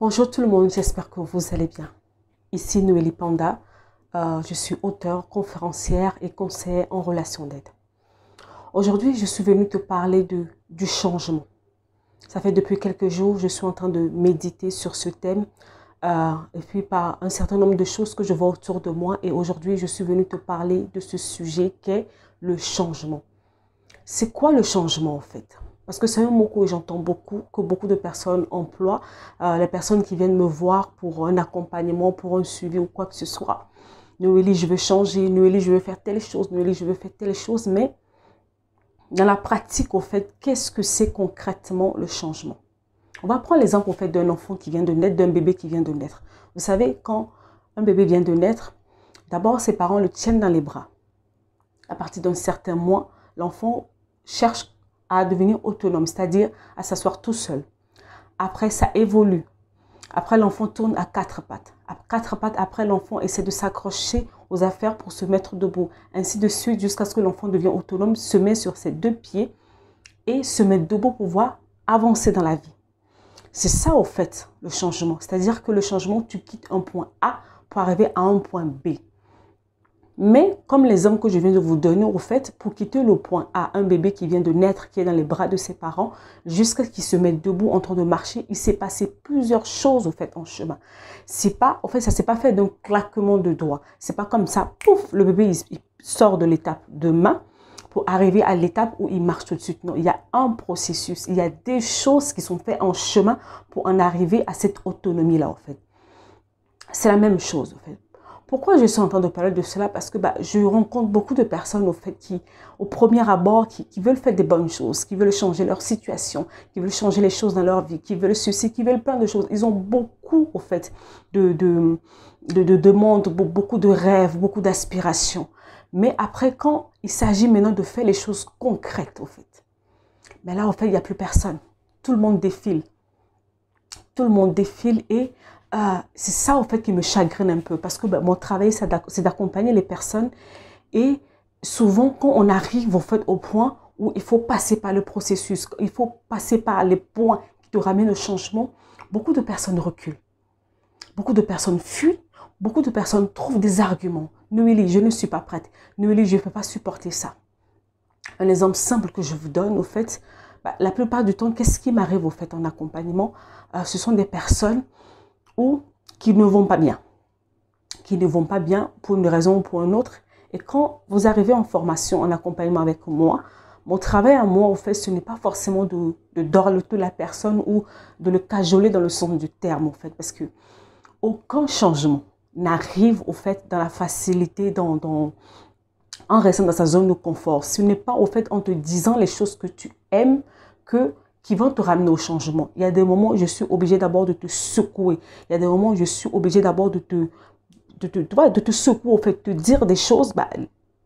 Bonjour tout le monde, j'espère que vous allez bien. Ici Noélie Panda, je suis auteure, conférencière et conseillère en relations d'aide. Aujourd'hui, je suis venue te parler du changement. Ça fait depuis quelques jours, je suis en train de méditer sur ce thème et puis par un certain nombre de choses que je vois autour de moi. Et aujourd'hui, je suis venue te parler de ce sujet qu'est le changement. C'est quoi le changement en fait? Parce que c'est un mot que j'entends beaucoup, que beaucoup de personnes emploient. Les personnes qui viennent me voir pour un accompagnement, pour un suivi ou quoi que ce soit. Noélie, je veux changer. Noélie, je veux faire telle chose. Noélie, je veux faire telle chose. Mais dans la pratique, au fait, qu'est-ce que c'est concrètement le changement? On va prendre l'exemple au fait d'un enfant qui vient de naître, d'un bébé qui vient de naître. Vous savez, quand un bébé vient de naître, d'abord ses parents le tiennent dans les bras. À partir d'un certain mois, l'enfant cherche à devenir autonome, c'est-à-dire à s'asseoir tout seul. Après, ça évolue. Après, l'enfant tourne à quatre pattes. À quatre pattes, après, l'enfant essaie de s'accrocher aux affaires pour se mettre debout. Ainsi de suite, jusqu'à ce que l'enfant devienne autonome, se met sur ses deux pieds et se met debout pour pouvoir avancer dans la vie. C'est ça, au fait, le changement. C'est-à-dire que le changement, tu quittes un point A pour arriver à un point B. Mais comme l'exemple que je viens de vous donner, au fait, pour quitter le point A, un bébé qui vient de naître, qui est dans les bras de ses parents, jusqu'à ce qu'il se mette debout en train de marcher, il s'est passé plusieurs choses au fait en chemin. C'est pas, au fait, ça s'est pas fait d'un claquement de doigts. C'est pas comme ça, pouf, le bébé il sort de l'étape de main pour arriver à l'étape où il marche tout de suite. Non, il y a un processus, il y a des choses qui sont faites en chemin pour en arriver à cette autonomie-là, en fait. C'est la même chose, en fait. Pourquoi je suis en train de parler de cela? Parce que je rencontre beaucoup de personnes au fait qui, au premier abord, qui veulent faire des bonnes choses, qui veulent changer leur situation, qui veulent changer les choses dans leur vie, qui veulent ceci, qui veulent plein de choses. Ils ont beaucoup au fait de demandes, beaucoup de rêves, beaucoup d'aspirations. Mais après, quand il s'agit maintenant de faire les choses concrètes au fait, mais là, en fait, il n'y a plus personne. Tout le monde défile. Tout le monde défile et c'est ça en fait qui me chagrine un peu parce que mon travail c'est d'accompagner les personnes et souvent quand on arrive en fait au point où il faut passer par le processus, il faut passer par les points qui te ramènent au changement, beaucoup de personnes reculent, beaucoup de personnes fuient, beaucoup de personnes trouvent des arguments. Noélie, je ne suis pas prête. Noélie, je ne peux pas supporter ça. Un exemple simple que je vous donne au fait, la plupart du temps, qu'est-ce qui m'arrive au fait en accompagnement? Ce sont des personnes qui ne vont pas bien. Qui ne vont pas bien pour une raison ou pour une autre. Et quand vous arrivez en formation, en accompagnement avec moi, mon travail à moi, au fait, ce n'est pas forcément de dorloter la personne ou de le cajoler dans le sens du terme, au fait. Parce que aucun changement n'arrive, au fait, dans la facilité, en restant dans sa zone de confort. Ce n'est pas, au fait, en te disant les choses que tu aimes qui vont te ramener au changement. Il y a des moments où je suis obligée d'abord de te secouer. Il y a des moments où je suis obligée d'abord de te secouer, au fait, te dire des choses,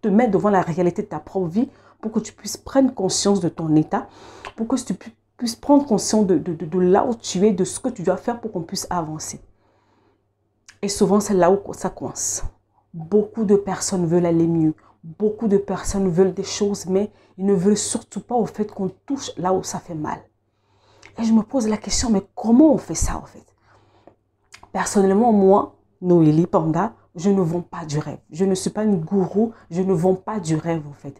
te mettre devant la réalité de ta propre vie pour que tu puisses prendre conscience de ton état, pour que tu puisses prendre conscience de là où tu es, de ce que tu dois faire pour qu'on puisse avancer. Et souvent, c'est là où ça coince. Beaucoup de personnes veulent aller mieux. Beaucoup de personnes veulent des choses, mais ils ne veulent surtout pas au fait qu'on touche là où ça fait mal. Et je me pose la question, mais comment on fait ça en fait? Personnellement, moi, Noélie Panda, je ne vends pas du rêve. Je ne suis pas une gourou, je ne vends pas du rêve en fait.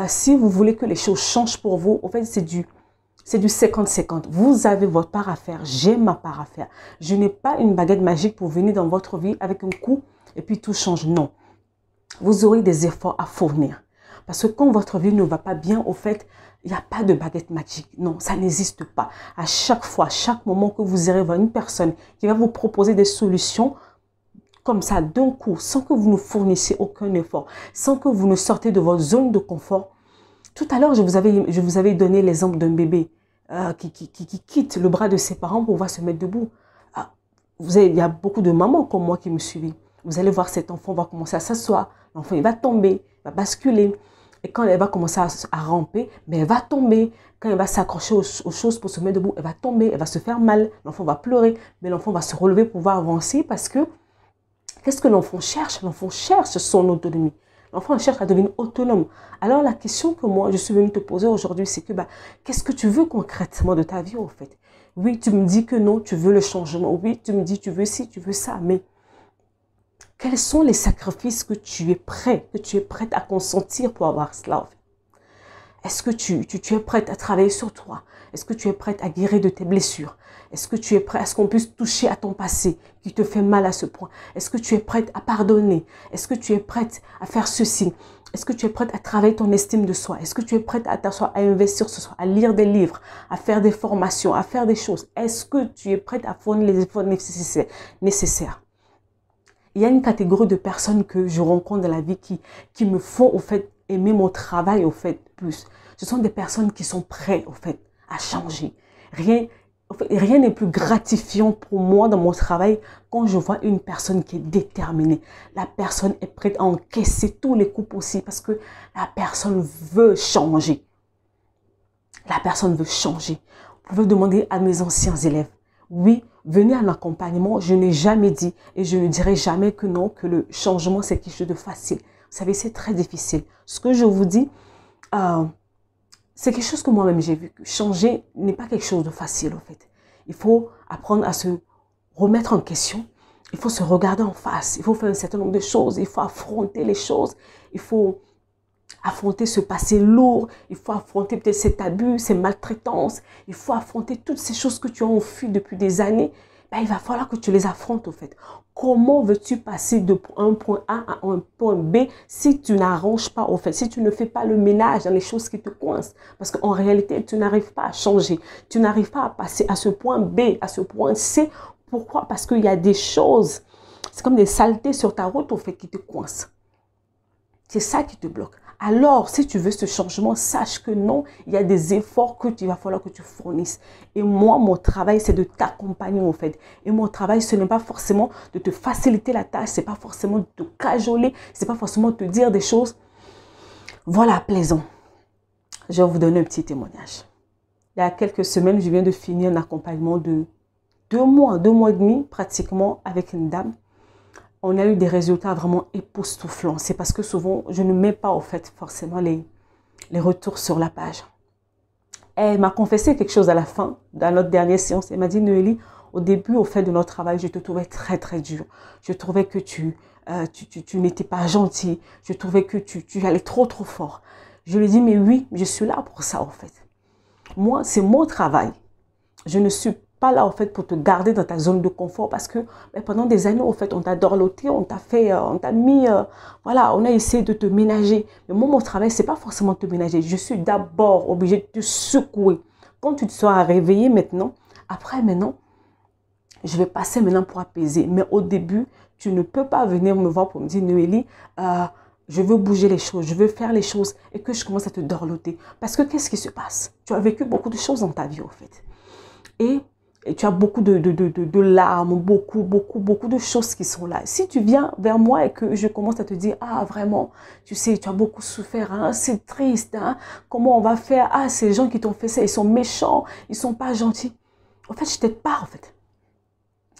Si vous voulez que les choses changent pour vous, en fait, c'est du 50-50. Vous avez votre part à faire, j'ai ma part à faire. Je n'ai pas une baguette magique pour venir dans votre vie avec un coup et puis tout change. Non. Vous aurez des efforts à fournir. Parce que quand votre vie ne va pas bien, au fait, il n'y a pas de baguette magique. Non, ça n'existe pas. À chaque fois, à chaque moment que vous irez voir une personne qui va vous proposer des solutions, comme ça, d'un coup, sans que vous ne fournissiez aucun effort, sans que vous ne sortez de votre zone de confort. Tout à l'heure, je vous avais donné l'exemple d'un bébé qui quitte le bras de ses parents pour pouvoir se mettre debout. Il y a beaucoup de mamans comme moi qui me suivent. Vous allez voir cet enfant va commencer à s'asseoir. L'enfant, il va tomber, il va basculer. Et quand elle va commencer à ramper, mais elle va tomber. Quand elle va s'accrocher aux choses pour se mettre debout, elle va tomber, elle va se faire mal. L'enfant va pleurer, mais l'enfant va se relever pour pouvoir avancer parce que qu'est-ce que l'enfant cherche? L'enfant cherche son autonomie. L'enfant cherche à devenir autonome. Alors la question que moi, je suis venue te poser aujourd'hui, c'est que qu'est-ce que tu veux concrètement de ta vie, en fait? Oui, tu me dis que non, tu veux le changement. Oui, tu me dis tu veux ci, tu veux ça. Mais quels sont les sacrifices que tu es prête à consentir pour avoir cela? Est-ce que tu es prête à travailler sur toi? Est-ce que tu es prête à guérir de tes blessures? Est-ce que tu es prête à ce qu'on puisse toucher à ton passé qui te fait mal à ce point? Est-ce que tu es prête à pardonner? Est-ce que tu es prête à faire ceci? Est-ce que tu es prête à travailler ton estime de soi? Est-ce que tu es prête à t'asseoir, à investir sur soi, à lire des livres, à faire des formations, à faire des choses? Est-ce que tu es prête à fournir les efforts nécessaires? Il y a une catégorie de personnes que je rencontre dans la vie qui me font au fait aimer mon travail au fait plus. Ce sont des personnes qui sont prêtes au fait à changer. Rien n'est plus gratifiant pour moi dans mon travail quand je vois une personne qui est déterminée. La personne est prête à encaisser tous les coups possibles parce que la personne veut changer. La personne veut changer. Vous pouvez demander à mes anciens élèves. Oui, venez en accompagnement. Je n'ai jamais dit et je ne dirai jamais que non, que le changement c'est quelque chose de facile. Vous savez, c'est très difficile. Ce que je vous dis, c'est quelque chose que moi-même j'ai vu. Changer n'est pas quelque chose de facile, en fait. Il faut apprendre à se remettre en question. Il faut se regarder en face. Il faut faire un certain nombre de choses. Il faut affronter les choses. Il faut affronter ce passé lourd. Il faut affronter peut-être cet abus, ces maltraitances. Il faut affronter toutes ces choses que tu as enfuies depuis des années. Ben, il va falloir que tu les affrontes, en fait. Comment veux-tu passer de un point A à un point B si tu n'arranges pas, en fait, si tu ne fais pas le ménage dans les choses qui te coincent? Parce qu'en réalité, tu n'arrives pas à changer. Tu n'arrives pas à passer à ce point B, à ce point C. Pourquoi? Parce qu'il y a des choses, c'est comme des saletés sur ta route, en fait, qui te coincent. C'est ça qui te bloque. Alors, si tu veux ce changement, sache que non, il y a des efforts que il va falloir que tu fournisses. Et moi, mon travail, c'est de t'accompagner en fait. Et mon travail, ce n'est pas forcément de te faciliter la tâche, c'est pas forcément de te cajoler, c'est pas forcément de te dire des choses. Voilà, plaisant. Je vais vous donner un petit témoignage. Il y a quelques semaines, je viens de finir un accompagnement de 2 mois et demi pratiquement avec une dame. On a eu des résultats vraiment époustouflants. C'est parce que souvent, je ne mets pas, en fait, forcément les retours sur la page. Elle m'a confessé quelque chose à la fin, dans notre dernière séance. Elle m'a dit, Noélie, au début, au fait de notre travail, je te trouvais très, très dur. Je trouvais que tu n'étais pas gentil. Je trouvais que tu allais trop, trop fort. Je lui ai dit, mais oui, je suis là pour ça, en fait. Moi, c'est mon travail. Je ne suis pas là, en fait, pour te garder dans ta zone de confort parce que pendant des années, en fait, on t'a dorloté, on t'a mis, voilà, on a essayé de te ménager. Mais moi, mon travail, c'est pas forcément te ménager. Je suis d'abord obligée de te secouer. Quand tu te seras réveillé maintenant, après, maintenant, je vais passer maintenant pour apaiser. Mais au début, tu ne peux pas venir me voir pour me dire, Noélie, je veux bouger les choses, je veux faire les choses et que je commence à te dorloter. Parce que qu'est-ce qui se passe? Tu as vécu beaucoup de choses dans ta vie, en fait. Et tu as beaucoup de larmes, beaucoup de choses qui sont là. Si tu viens vers moi et que je commence à te dire, ah vraiment, tu sais, tu as beaucoup souffert, hein, c'est triste, hein, comment on va faire? Ah, ces gens qui t'ont fait ça, ils sont méchants, ils sont pas gentils. En fait, je t'aide pas, en fait.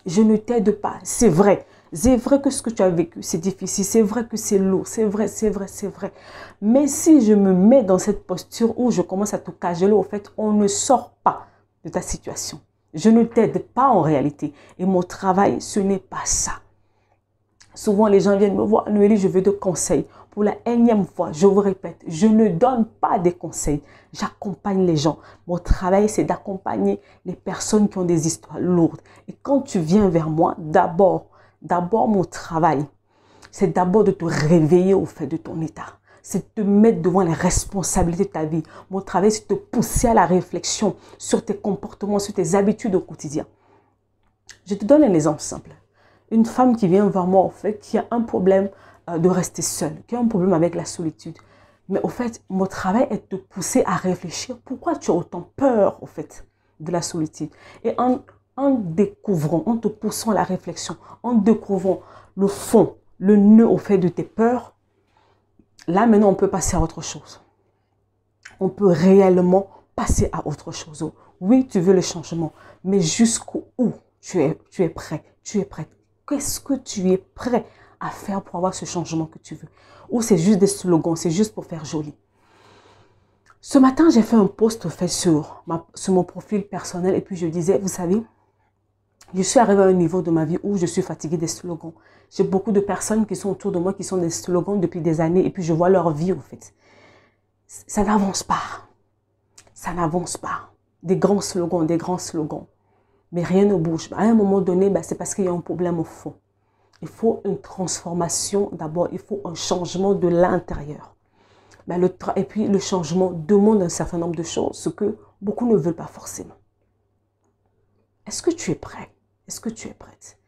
Je ne t'aide pas, c'est vrai. C'est vrai que ce que tu as vécu, c'est difficile. C'est vrai que c'est lourd. C'est vrai, c'est vrai, c'est vrai. Mais si je me mets dans cette posture où je commence à te cajoler, au fait, on ne sort pas de ta situation. Je ne t'aide pas en réalité. Et mon travail, ce n'est pas ça. Souvent, les gens viennent me voir, Noélie, je veux des conseils. Pour la énième fois, je vous répète, je ne donne pas des conseils. J'accompagne les gens. Mon travail, c'est d'accompagner les personnes qui ont des histoires lourdes. Et quand tu viens vers moi, d'abord, mon travail, c'est d'abord de te réveiller au fait de ton état. C'est de te mettre devant les responsabilités de ta vie. Mon travail, c'est de te pousser à la réflexion sur tes comportements, sur tes habitudes au quotidien. Je te donne un exemple simple. Une femme qui vient vers moi, en fait, qui a un problème de rester seule, qui a un problème avec la solitude. Mais au fait, mon travail est de te pousser à réfléchir. Pourquoi tu as autant peur, au fait, de la solitude? Et en découvrant, en te poussant à la réflexion, en découvrant le fond, le nœud, au fait, de tes peurs, là, maintenant, on peut passer à autre chose. On peut réellement passer à autre chose. Oui, tu veux le changement, mais jusqu'où tu es prêt, tu es prête. Qu'est-ce que tu es prêt à faire pour avoir ce changement que tu veux? Ou c'est juste des slogans, c'est juste pour faire joli. Ce matin, j'ai fait un post fait sur mon profil personnel et puis je disais, vous savez, je suis arrivée à un niveau de ma vie où je suis fatiguée des slogans. J'ai beaucoup de personnes qui sont autour de moi qui sont des slogans depuis des années et puis je vois leur vie en fait. Ça n'avance pas. Ça n'avance pas. Des grands slogans. Mais rien ne bouge. À un moment donné, c'est parce qu'il y a un problème au fond. Il faut une transformation d'abord. Il faut un changement de l'intérieur. Et puis le changement demande un certain nombre de choses, ce que beaucoup ne veulent pas forcément. Est-ce que tu es prêt? Est-ce que tu es prête?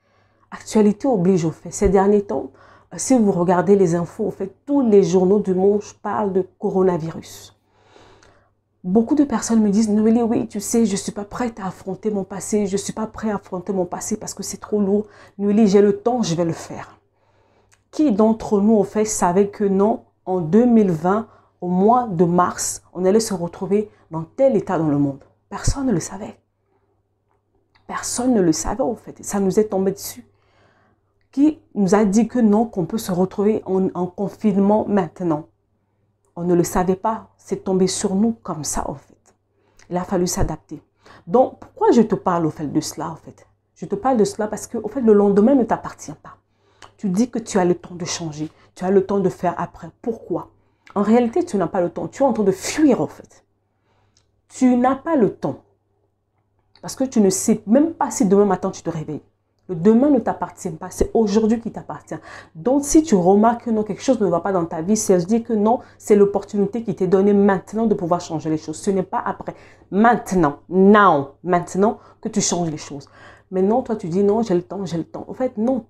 Actualité oblige au fait. Ces derniers temps, si vous regardez les infos, au fait, tous les journaux du monde parlent de coronavirus. Beaucoup de personnes me disent, Noélie, oui, tu sais, je ne suis pas prête à affronter mon passé. Je ne suis pas prête à affronter mon passé parce que c'est trop lourd. Noélie, j'ai le temps, je vais le faire. Qui d'entre nous, au fait, savait que non, en 2020, au mois de mars, on allait se retrouver dans tel état dans le monde? Personne ne le savait. Personne ne le savait, au fait. Ça nous est tombé dessus. Qui nous a dit que non, qu'on peut se retrouver en confinement maintenant? On ne le savait pas. C'est tombé sur nous comme ça, en fait. Il a fallu s'adapter. Donc, pourquoi je te parle, au fait, de cela, en fait? Je te parle de cela parce que, au fait, le lendemain ne t'appartient pas. Tu dis que tu as le temps de changer. Tu as le temps de faire après. Pourquoi? En réalité, tu n'as pas le temps. Tu es en train de fuir, en fait. Tu n'as pas le temps. Parce que tu ne sais même pas si demain matin tu te réveilles. Le demain ne t'appartient pas, c'est aujourd'hui qui t'appartient. Donc si tu remarques que non, quelque chose ne va pas dans ta vie, c'est dire que non, c'est l'opportunité qui t'est donnée maintenant de pouvoir changer les choses. Ce n'est pas après, maintenant que tu changes les choses. Mais non, toi tu dis non, j'ai le temps. En fait, non,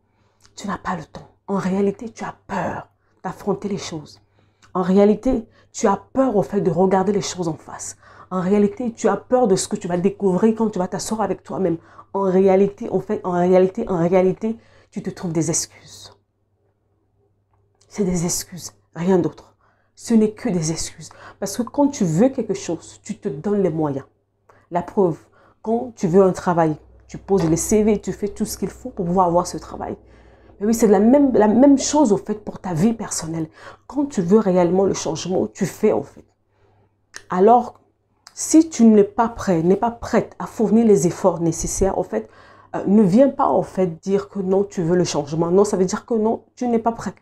tu n'as pas le temps. En réalité, tu as peur d'affronter les choses. En réalité, tu as peur au fait de regarder les choses en face. En réalité, tu as peur de ce que tu vas découvrir quand tu vas t'asseoir avec toi-même. En réalité, tu te trouves des excuses. C'est des excuses, rien d'autre. Ce n'est que des excuses. Parce que quand tu veux quelque chose, tu te donnes les moyens. La preuve, quand tu veux un travail, tu poses les CV, tu fais tout ce qu'il faut pour pouvoir avoir ce travail. Mais oui, c'est la même chose au fait pour ta vie personnelle. Quand tu veux réellement le changement, tu fais au fait. Alors, si tu n'es pas prêt, n'es pas prête à fournir les efforts nécessaires, en fait, ne viens pas en fait dire que non, tu veux le changement. Non, ça veut dire que non, tu n'es pas prêt.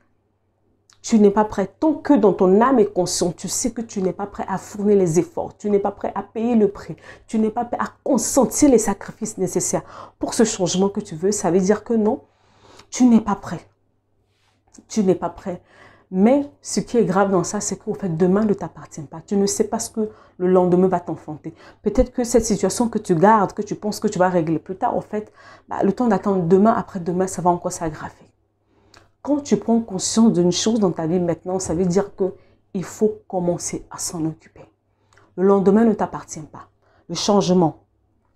Tu n'es pas prêt. Tant que dans ton âme et conscience, tu sais que tu n'es pas prêt à fournir les efforts, tu n'es pas prêt à payer le prix, tu n'es pas prêt à consentir les sacrifices nécessaires pour ce changement que tu veux, ça veut dire que non, tu n'es pas prêt. Tu n'es pas prêt. Mais ce qui est grave dans ça, c'est qu'au fait, demain ne t'appartient pas. Tu ne sais pas ce que le lendemain va t'enfanter. Peut-être que cette situation que tu gardes, que tu penses que tu vas régler plus tard, au fait, le temps d'attendre demain, après-demain, ça va encore s'aggraver. Quand tu prends conscience d'une chose dans ta vie maintenant, ça veut dire qu'il faut commencer à s'en occuper. Le lendemain ne t'appartient pas. Le changement,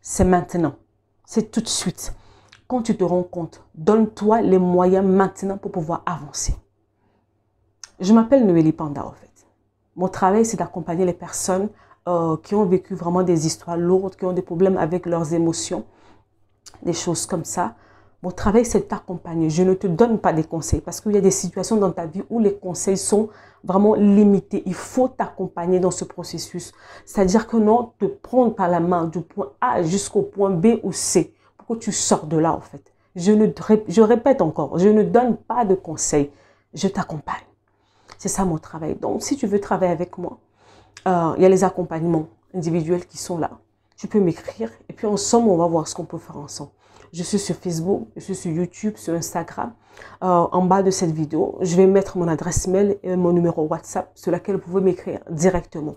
c'est maintenant. C'est tout de suite. Quand tu te rends compte, donne-toi les moyens maintenant pour pouvoir avancer. Je m'appelle Noélie Panda, en fait. Mon travail, c'est d'accompagner les personnes qui ont vécu vraiment des histoires lourdes, qui ont des problèmes avec leurs émotions, des choses comme ça. Mon travail, c'est de t'accompagner. Je ne te donne pas des conseils parce qu'il y a des situations dans ta vie où les conseils sont vraiment limités. Il faut t'accompagner dans ce processus. C'est-à-dire que non, te prendre par la main du point A jusqu'au point B ou C pour que tu sors de là, en fait. Je répète encore, je ne donne pas de conseils. Je t'accompagne. C'est ça mon travail. Donc, si tu veux travailler avec moi, il y a les accompagnements individuels qui sont là. Tu peux m'écrire et puis ensemble, on va voir ce qu'on peut faire ensemble. Je suis sur Facebook, je suis sur YouTube, sur Instagram. En bas de cette vidéo, je vais mettre mon adresse mail et mon numéro WhatsApp sur lequel vous pouvez m'écrire directement.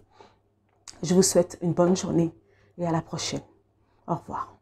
Je vous souhaite une bonne journée et à la prochaine. Au revoir.